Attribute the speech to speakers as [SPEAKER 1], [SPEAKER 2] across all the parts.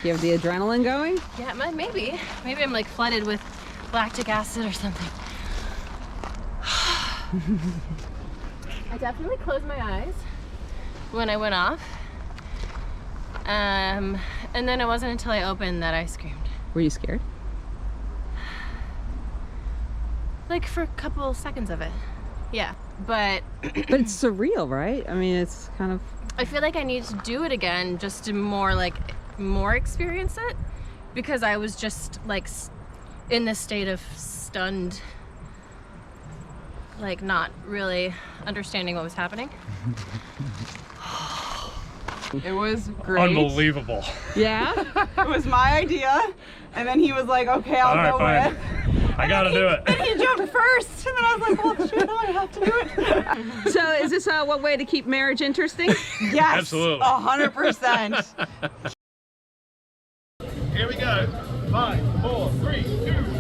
[SPEAKER 1] You have the adrenaline going?
[SPEAKER 2] Yeah, maybe. Maybe I'm like flooded with lactic acid or something. I definitely closed my eyes when I went off. And then it wasn't until I opened that I screamed.
[SPEAKER 1] Were you scared?
[SPEAKER 2] Like for a couple seconds of it. Yeah, but...
[SPEAKER 1] But it's surreal, right? I mean, it's kind of...
[SPEAKER 2] I feel like I need to do it again just to more experience it, because I was just like in this state of stunned, like not really understanding what was happening.
[SPEAKER 3] It was great.
[SPEAKER 4] Unbelievable.
[SPEAKER 1] Yeah?
[SPEAKER 3] It was my idea, and then he was like, okay, I'll go
[SPEAKER 4] fine.
[SPEAKER 3] with.
[SPEAKER 4] I gotta do it.
[SPEAKER 3] And he jumped first, and then I was like, well, shit, now I have to do it.
[SPEAKER 1] So is this one way to keep marriage interesting?
[SPEAKER 3] Yes,
[SPEAKER 4] Absolutely.
[SPEAKER 3] 100%.
[SPEAKER 4] Here we go. 5, 4, 3, 2,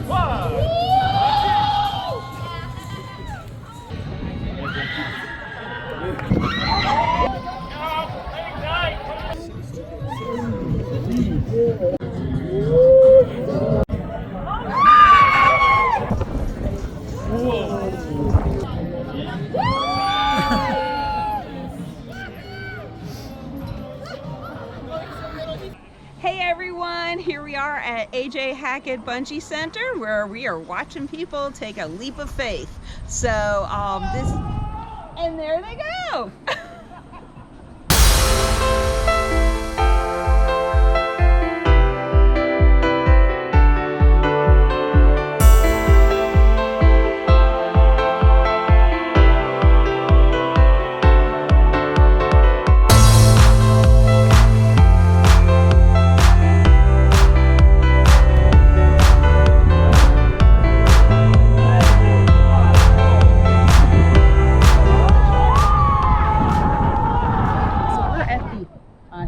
[SPEAKER 4] 1.
[SPEAKER 1] Hey everyone, here we are at AJ Hackett Bungee Center where we are watching people take a leap of faith. So and there they go.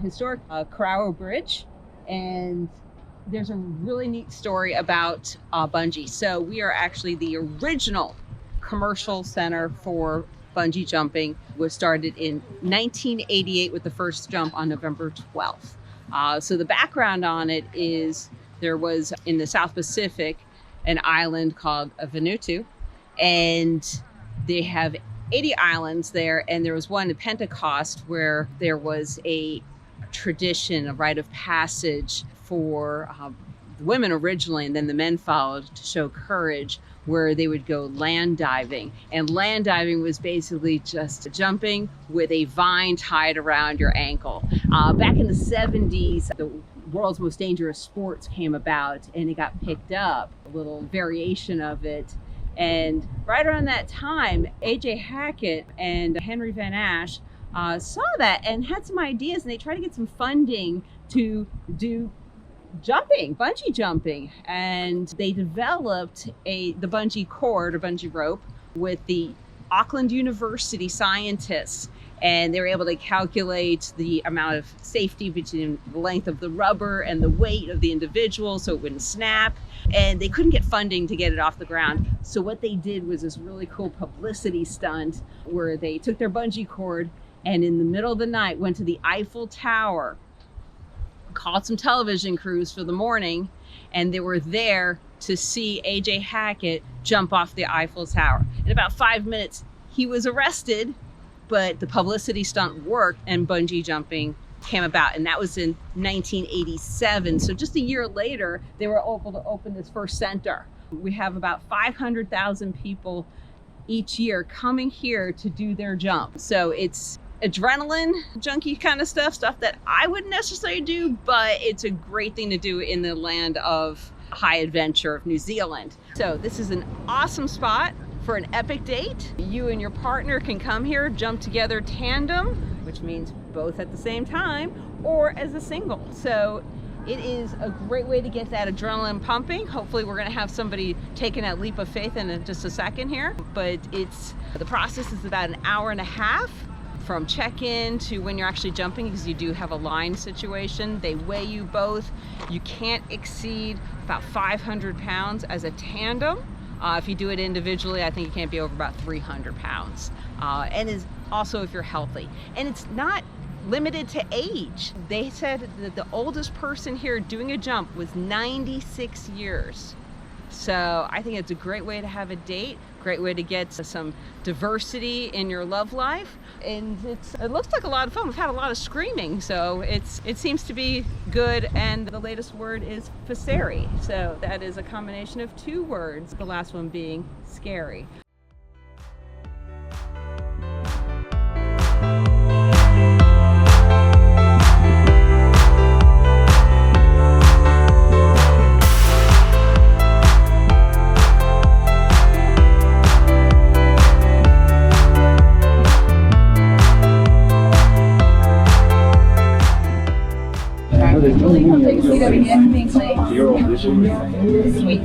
[SPEAKER 1] Historic Kawarau Bridge, and there's a really neat story about bungee. So we are actually the original commercial center for bungee jumping. Was started in 1988 with the first jump on November 12th. So the background on it is there was in the South Pacific an island called Vanuatu, and they have 80 islands there, and there was one in Pentecost where there was a tradition, a rite of passage for the women originally, and then the men followed to show courage, where they would go land diving. And land diving was basically just jumping with a vine tied around your ankle. Back in the 70s, the world's most dangerous sports came about, and it got picked up, a little variation of it. And right around that time, AJ Hackett and Henry Van Ash saw that and had some ideas, and they tried to get some funding to do jumping, bungee jumping, and they developed the bungee cord or bungee rope with the Auckland University scientists, and they were able to calculate the amount of safety between the length of the rubber and the weight of the individual so it wouldn't snap, and they couldn't get funding to get it off the ground. So what they did was this really cool publicity stunt where they took their bungee cord and in the middle of the night went to the Eiffel Tower, called some television crews for the morning, and they were there to see AJ Hackett jump off the Eiffel Tower. In about 5 minutes, he was arrested, but the publicity stunt worked and bungee jumping came about, and that was in 1987. So just a year later, they were able to open this first center. We have about 500,000 people each year coming here to do their jump. So it's adrenaline junkie kind of stuff that I wouldn't necessarily do, but it's a great thing to do in the land of high adventure of New Zealand. So this is an awesome spot for an epic date. You and your partner can come here, jump together tandem, which means both at the same time, or as a single. So it is a great way to get that adrenaline pumping. Hopefully we're gonna have somebody taking that leap of faith in just a second here, but the process is about an hour and a half from check-in to when you're actually jumping, because you do have a line situation. They weigh you both. You can't exceed about 500 pounds as a tandem. If you do it individually, I think you can't be over about 300 pounds. And is also if you're healthy. And it's not limited to age. They said that the oldest person here doing a jump was 96 years. So I think it's a great way to have a date, great way to get some diversity in your love life. And it looks like a lot of fun. We've had a lot of screaming, so it seems to be good. And the latest word is faceri. So that is a combination of 2 words, the last one being scary.
[SPEAKER 3] Sweet.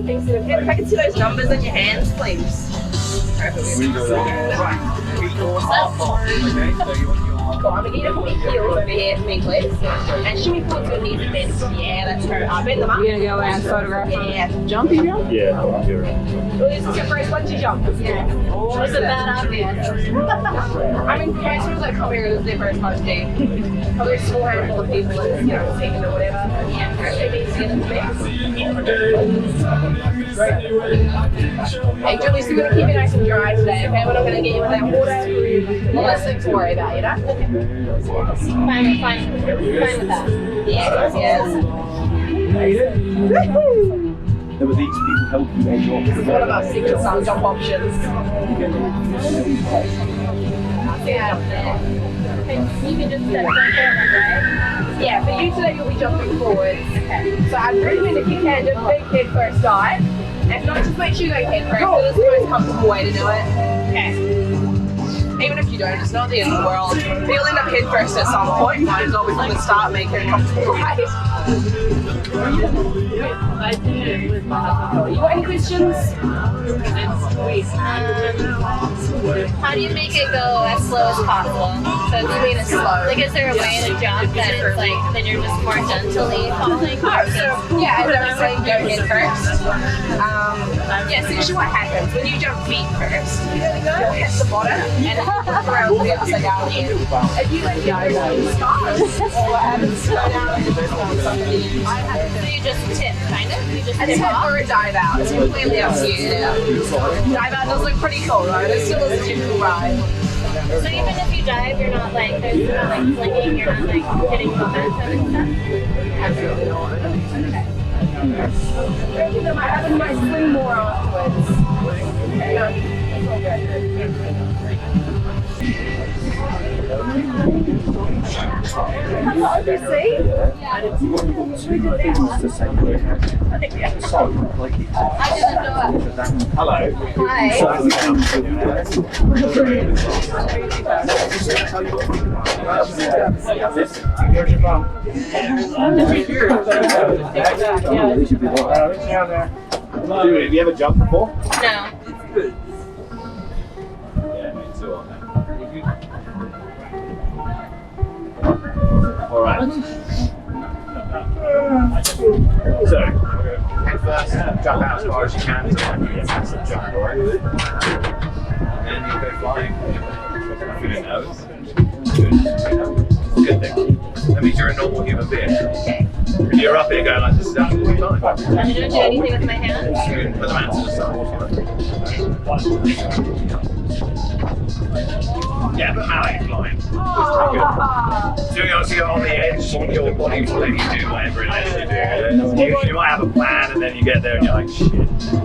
[SPEAKER 3] If I can see those numbers in your hands, please. Go on, we need to put your heels over here for me, please. And shimmy forward your knees a bit. Yeah, that's her. I'll bend them up.
[SPEAKER 1] You're gonna go and photograph
[SPEAKER 3] Yeah.
[SPEAKER 1] jumping jump?
[SPEAKER 4] Yeah, you're right.
[SPEAKER 3] Well, this is your first bungee jump. Yeah.
[SPEAKER 2] It was a bad obvious.
[SPEAKER 3] I mean, most people that come here, this is their first bungee. Probably a small handful of people that, you know, taking it or whatever. Yeah, actually being seen in the Hey, Julie's still gonna keep it nice and dry today, okay? We're not gonna get you in that water. All less things to worry about, you know?
[SPEAKER 2] Fine with that.
[SPEAKER 3] Yes, yes.
[SPEAKER 4] There were these people helping me drop.
[SPEAKER 3] This is one of our secret sun jump options. Yeah.
[SPEAKER 2] You can just step right there,
[SPEAKER 3] Yeah, for you today you'll be jumping forwards. Okay. So I'd recommend if you can do a big head first dive. If not, just make sure you go head first. That is the most comfortable way to do it. Okay. Even if you don't, it's not the end of the world. You'll end up head first at some point. Might as well before the start make it a comfortable ride. You got any questions?
[SPEAKER 2] How do you make it go as slow as possible? So
[SPEAKER 3] What do you mean it's slow?
[SPEAKER 2] like, is there a way to jump that it's like, then you're just more gently falling?
[SPEAKER 3] So, yeah, as I was saying, go head first. Yeah, so usually what happens when you jump feet first, you'll hit the bottom and then you throw the upside down again. If you let go, you stop. Or what happens is go down and just go on something.
[SPEAKER 2] So you just tip, kind of? You just
[SPEAKER 3] A
[SPEAKER 2] tip
[SPEAKER 3] tip
[SPEAKER 2] off?
[SPEAKER 3] or a dive out. It's completely up to you. Dive out does look pretty cool, right? It still is a typical ride.
[SPEAKER 2] So even if you dive, you're not like, there's not like flinging, you're not like hitting momentum and stuff?
[SPEAKER 3] Absolutely not. Okay. I might have a nice swing more afterwards. Yeah, it's all good. Obviously.
[SPEAKER 4] Hello.
[SPEAKER 3] Hi.
[SPEAKER 4] Here's your phone. Dude, have you ever jumped before?
[SPEAKER 2] No.
[SPEAKER 4] Yeah, me too. All right. So, head first, jump out as far as you can to like get massive jump, right? And then you go flying through your nose. Good thing. That means you're a normal human being.
[SPEAKER 3] Okay.
[SPEAKER 4] If you're up here going like this is absolutely fine.
[SPEAKER 2] I don't do anything with my hands.
[SPEAKER 4] You can put them out to the side. Yeah, but how are you flying? So you obviously on the edge, your body will let you do whatever it lets you do. You might have a plan and then you get there and you're like, shit.
[SPEAKER 3] I'm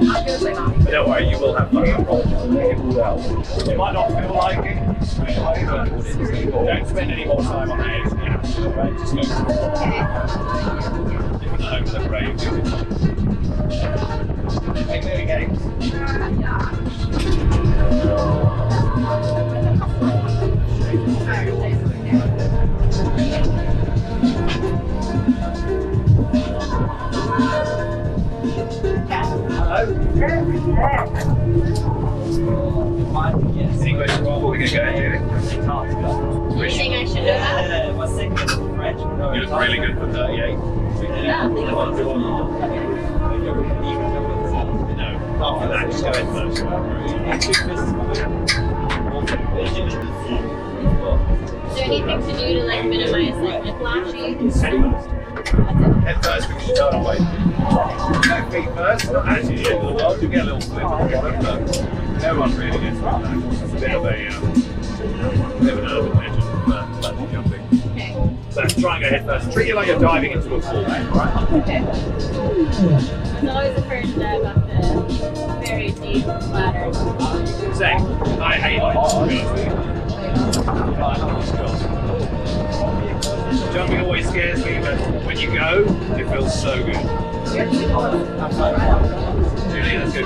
[SPEAKER 3] gonna say no.
[SPEAKER 4] But don't worry, you will have fun. You might not feel like it, but don't spend any more time on the edge. Right? Just go over the brave. Hey, there we go. Any questions before we get going, Julie?
[SPEAKER 2] You think I should do that?
[SPEAKER 4] You look really good for 38.
[SPEAKER 2] Yeah.
[SPEAKER 4] No, after that, just go in first.
[SPEAKER 2] Is there anything to do to like minimize like whiplashy?
[SPEAKER 4] Head first because you don't want to wait. Go feet first. Not actually the end of the world. You get a little flip on the bottom, but no one really gets whiplash. It's a bit of an urban legend for bungee jumping.
[SPEAKER 2] Okay.
[SPEAKER 4] So try and go head first. Treat it like you're diving into a pool, right?
[SPEAKER 2] Okay. I was always afraid to dive off the very deep ladders.
[SPEAKER 4] Same. I hate heights, to be honest with you. Jumping always scares me, but when you go, it feels so good. Julie, that's good.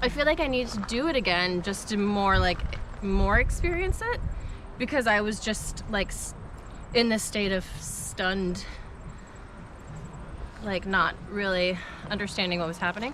[SPEAKER 2] I feel like I need to do it again just to more experience it, because I was just like in this state of stunned, like not really understanding what was happening.